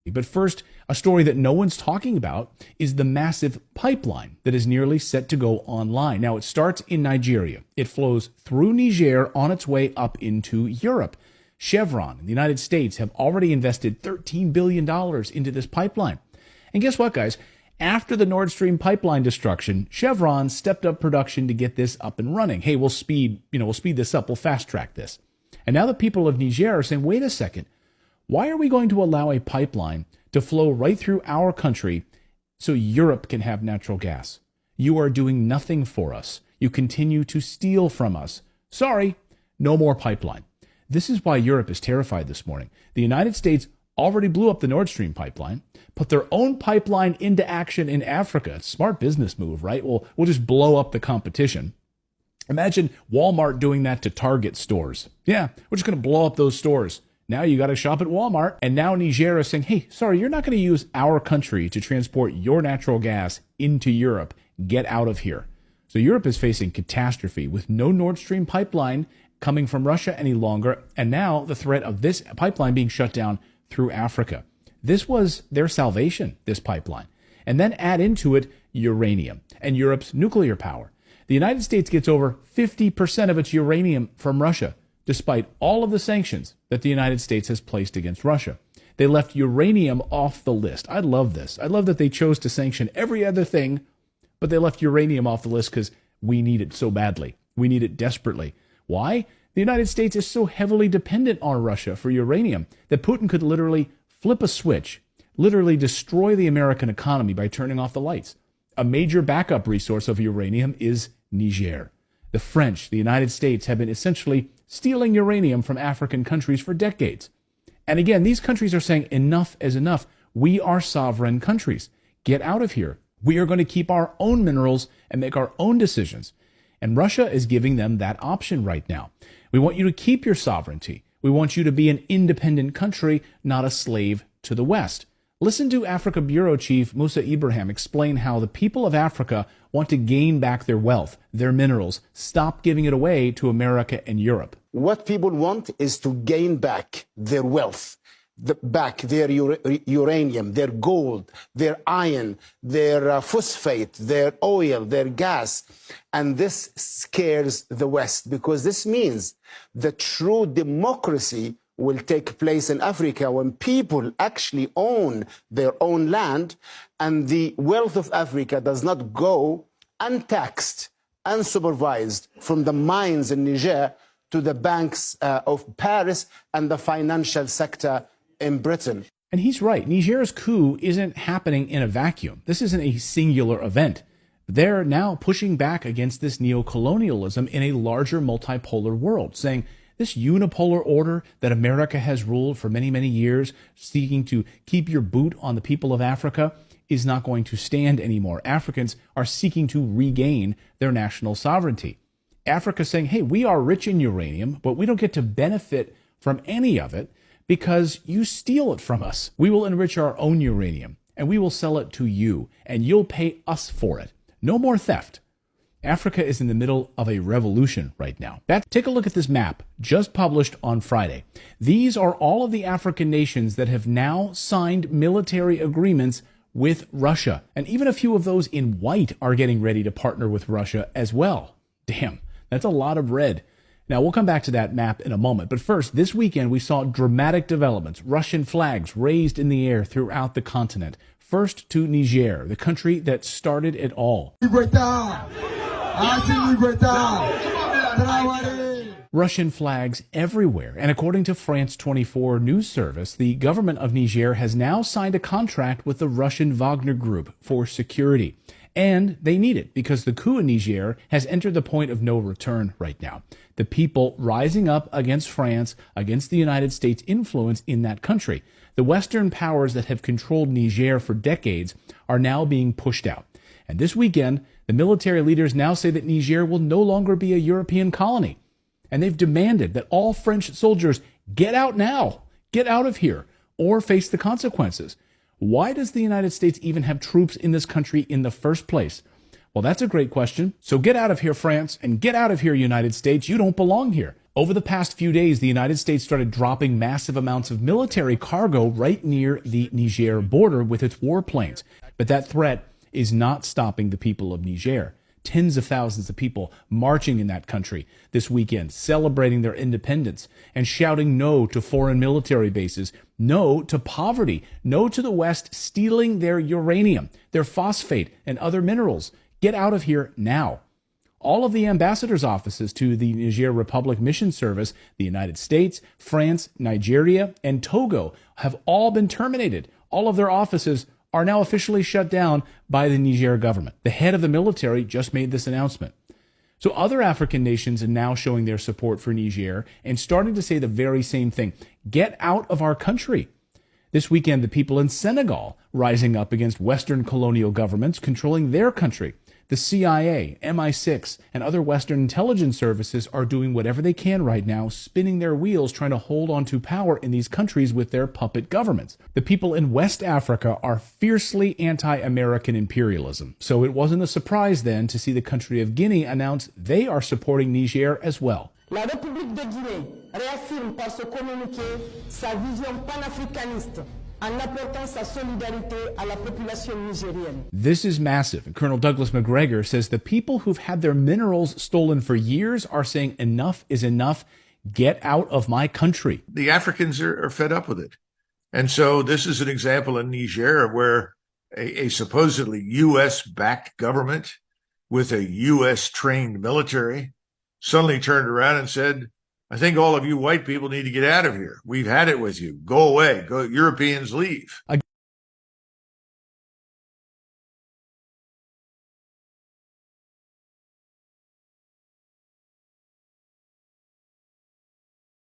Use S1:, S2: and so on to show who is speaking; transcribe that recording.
S1: But first, a story that no one's talking about is the massive pipeline that is nearly set to go online. Now, it starts in Nigeria. It flows through Niger on its way up into Europe. Chevron and the United States have already invested $13 billion into this pipeline. And guess what, guys? After the Nord Stream pipeline destruction, Chevron stepped up production to get this up and running. Hey, we'll speed this up. We'll fast track this. And now the people of Niger are saying, wait a second. Why are we going to allow a pipeline to flow right through our country so Europe can have natural gas? You are doing nothing for us. You continue to steal from us. Sorry, no more pipeline. This is why Europe is terrified this morning. The United States already blew up the Nord Stream pipeline, put their own pipeline into action in Africa. It's a smart business move, right? We'll just blow up the competition. Imagine Walmart doing that to Target stores. Yeah, we're just going to blow up those stores. Now you got to shop at Walmart. And now Niger is saying, hey, sorry, you're not going to use our country to transport your natural gas into Europe. Get out of here. So Europe is facing catastrophe with no Nord Stream pipeline coming from Russia any longer. And now the threat of this pipeline being shut down through Africa. This was their salvation, this pipeline. And then add into it uranium and Europe's nuclear power. The United States gets over 50% of its uranium from Russia, despite all of the sanctions that the United States has placed against Russia. They left uranium off the list. I love this. I love that they chose to sanction every other thing, but they left uranium off the list because we need it so badly. We need it desperately. Why? The United States is so heavily dependent on Russia for uranium that Putin could literally flip a switch, literally destroy the American economy by turning off the lights. A major backup resource of uranium is Niger. The French, the United States, have been essentially stealing uranium from African countries for decades. And again, these countries are saying enough is enough. We are sovereign countries. Get out of here. We are going to keep our own minerals and make our own decisions. And Russia is giving them that option right now. We want you to keep your sovereignty. We want you to be an independent country, not a slave to the West. Listen to Africa Bureau Chief Musa Ibrahim explain how the people of Africa want to gain back their wealth, their minerals, stop giving it away to America and Europe.
S2: What people want is to gain back their wealth, back their uranium, their gold, their iron, their phosphate, their oil, their gas. And this scares the West because this means the true democracy will take place in Africa when people actually own their own land and the wealth of Africa does not go untaxed, unsupervised from the mines in Niger to the banks of Paris and the financial sector in Britain.
S1: And he's right. Niger's coup isn't happening in a vacuum. This isn't a singular event. They're now pushing back against this neocolonialism in a larger multipolar world, saying this unipolar order that America has ruled for many, many years, seeking to keep your boot on the people of Africa, is not going to stand anymore. Africans are seeking to regain their national sovereignty. Africa saying, hey, we are rich in uranium, but we don't get to benefit from any of it because you steal it from us. We will enrich our own uranium, and we will sell it to you, and you'll pay us for it. No more theft. Africa is in the middle of a revolution right now. Take a look at this map, just published on Friday. These are all of the African nations that have now signed military agreements with Russia. And even a few of those in white are getting ready to partner with Russia as well. Damn, that's a lot of red. Now, we'll come back to that map in a moment. But first, this weekend, we saw dramatic developments. Russian flags raised in the air throughout the continent. First to Niger, the country that started it all. Russian flags everywhere. And according to France 24 news service, the government of Niger has now signed a contract with the Russian Wagner Group for security. And they need it because the coup in Niger has entered the point of no return right now. The people rising up against France, against the United States' influence in that country. The Western powers that have controlled Niger for decades are now being pushed out. And this weekend, the military leaders now say that Niger will no longer be a European colony. And they've demanded that all French soldiers get out now, get out of here, or face the consequences. Why does the United States even have troops in this country in the first place? Well, that's a great question. So get out of here, France, and get out of here, United States. You don't belong here. Over the past few days, the United States started dropping massive amounts of military cargo right near the Niger border with its warplanes. But that threat is not stopping the people of Niger. Tens of thousands of people marching in that country this weekend, celebrating their independence and shouting no to foreign military bases, no to poverty, no to the West stealing their uranium, their phosphate, and other minerals. Get out of here now. All of the ambassadors' offices to the Niger Republic Mission Service, the United States, France, Nigeria, and Togo have all been terminated. All of their offices are now officially shut down by the Niger government. The head of the military just made this announcement. So other African nations are now showing their support for Niger and starting to say the very same thing. Get out of our country. This weekend, the people in Senegal rising up against Western colonial governments controlling their country. The CIA, MI6, and other Western intelligence services are doing whatever they can right now, spinning their wheels, trying to hold on to power in these countries with their puppet governments. The people in West Africa are fiercely anti-American imperialism, so it wasn't a surprise then to see the country of Guinea announce they are supporting Niger as well.
S3: La République de Guinée réaffirme par ce communiqué sa vision panafricaniste en apportant sa solidarité à la population nigérienne.
S1: This is massive, and Colonel Douglas McGregor says the people who've had their minerals stolen for years are saying enough is enough. Get out of my country.
S4: The Africans are fed up with it. And so this is an example in Niger where a supposedly U.S.-backed government with a U.S.-trained military suddenly turned around and said, I think all of you white people need to get out of here. We've had it with you. Go away. Go. Europeans leave.